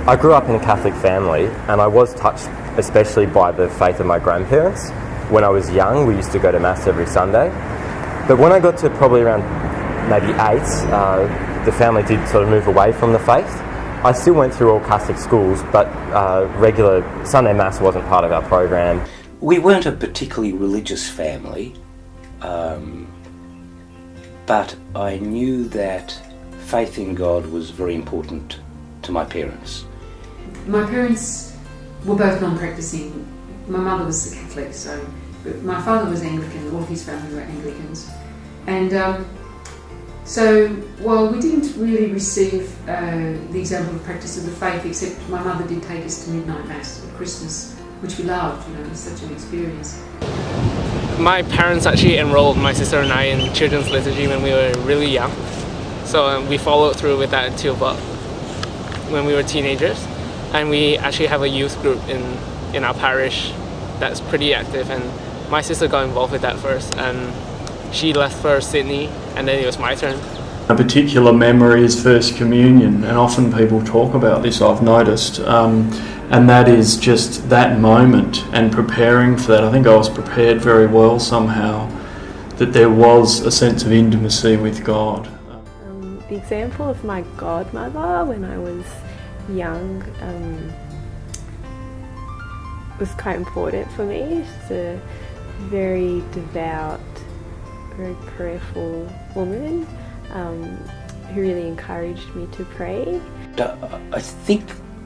I grew up in a Catholic family, and I was touched especially by the faith of my grandparents. When I was young, we used to go to Mass every Sunday. But when I got to probably around maybe 8, the family did sort of move away from the faith. I still went through all Catholic schools, but regular Sunday Mass wasn't part of our program. We weren't a particularly religious family, but I knew that faith in God was very important to my parents. My parents were both non-practicing. My mother was a Catholic, but my father was Anglican. All of his family were Anglicans. And so while we didn't really receive the example of practice of the faith, except my mother did take us to midnight Mass at Christmas, which we loved, it was such an experience. My parents actually enrolled my sister and I in children's liturgy when we were really young. So we followed through with that until about when we were teenagers. And we actually have a youth group in our parish that's pretty active, and my sister got involved with that first, and she left for Sydney, and then it was my turn. A particular memory is First Communion, and often people talk about this, I've noticed, and that is just that moment and preparing for that. I think I was prepared very well somehow, that there was a sense of intimacy with God. The example of my godmother when I was young was quite important for me. She's a very devout, very prayerful woman who really encouraged me to pray. I think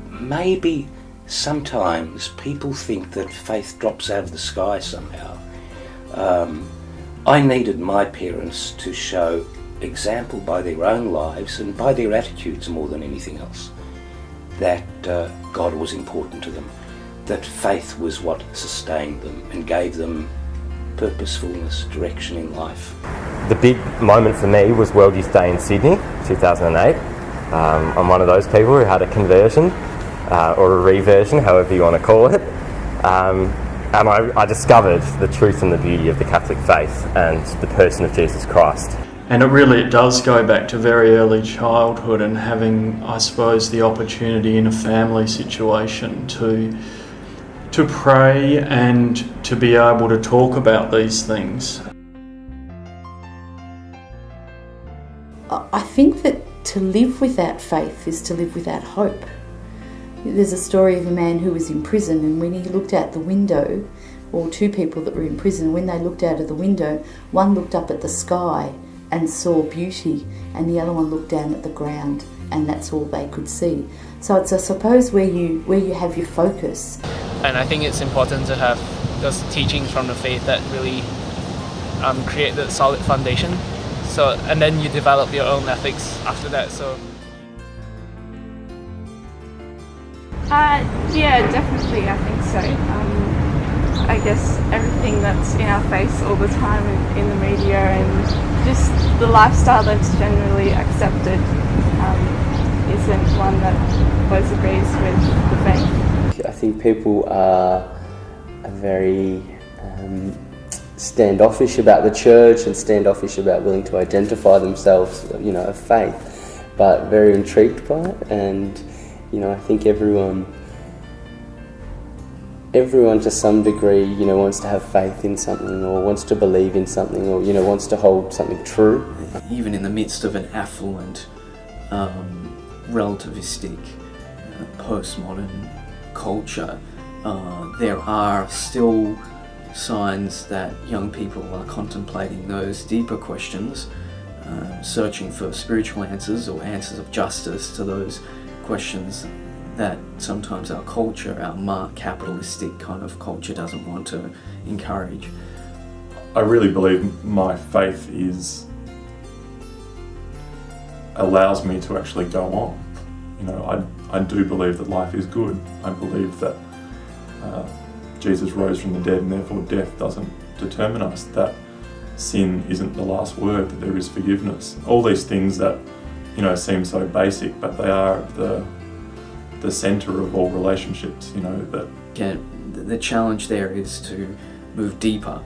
maybe sometimes people think that faith drops out of the sky somehow. I needed my parents to show example by their own lives and by their attitudes more than anything else, that God was important to them, that faith was what sustained them and gave them purposefulness, direction in life. The big moment for me was World Youth Day in Sydney, 2008. I'm one of those people who had a conversion, or a reversion, however you want to call it. And I discovered the truth and the beauty of the Catholic faith and the person of Jesus Christ. And it does go back to very early childhood and having, I suppose, the opportunity in a family situation to pray and to be able to talk about these things. I think that to live without faith is to live without hope. There's a story of a man who was in prison, and when he looked out the window, or two people that were in prison, when they looked out of the window, one looked up at the sky and saw beauty, and the other one looked down at the ground, and that's all they could see. So it's, I suppose, where you have your focus. And I think it's important to have those teachings from the faith that really create the solid foundation. So, and then you develop your own ethics after that. So. Yeah, definitely, I think so. I guess everything that's in our face all the time in the media and just the lifestyle that's generally accepted isn't one that always agrees with the faith. I think people are very standoffish about the church and standoffish about willing to identify themselves, of faith, but very intrigued by it. And I think everyone to some degree, wants to have faith in something, or wants to believe in something, or wants to hold something true. Even in the midst of an affluent, relativistic, postmodern culture, there are still signs that young people are contemplating those deeper questions, searching for spiritual answers or answers of justice to those questions that sometimes our culture, our capitalistic kind of culture, doesn't want to encourage. I really believe my faith allows me to actually go on. I do believe that life is good. I believe that Jesus rose from the dead, and therefore death doesn't determine us, that sin isn't the last word, that there is forgiveness. All these things that seem so basic, but they are the centre of all relationships. That the challenge there is to move deeper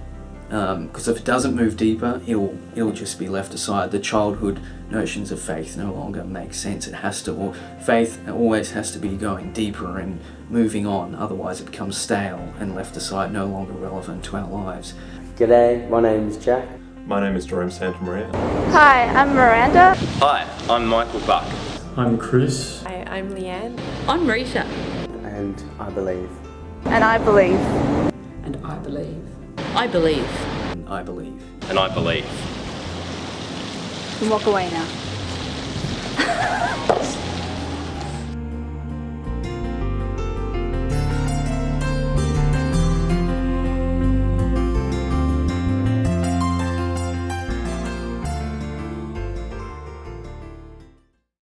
Because if it doesn't move deeper, it'll just be left aside. The childhood notions of faith no longer make sense. It has to, or faith always has to be going deeper and moving on. Otherwise, it becomes stale and left aside, no longer relevant to our lives. G'day, my name is Jack. My name is Jerome Santamaria. Hi, I'm Miranda. Hi, I'm Michael Buck. I'm Chris. Hi, I'm Leanne. I'm Rita. And I believe. And I believe. And I believe. I believe. And I believe. And I believe. You can walk away now.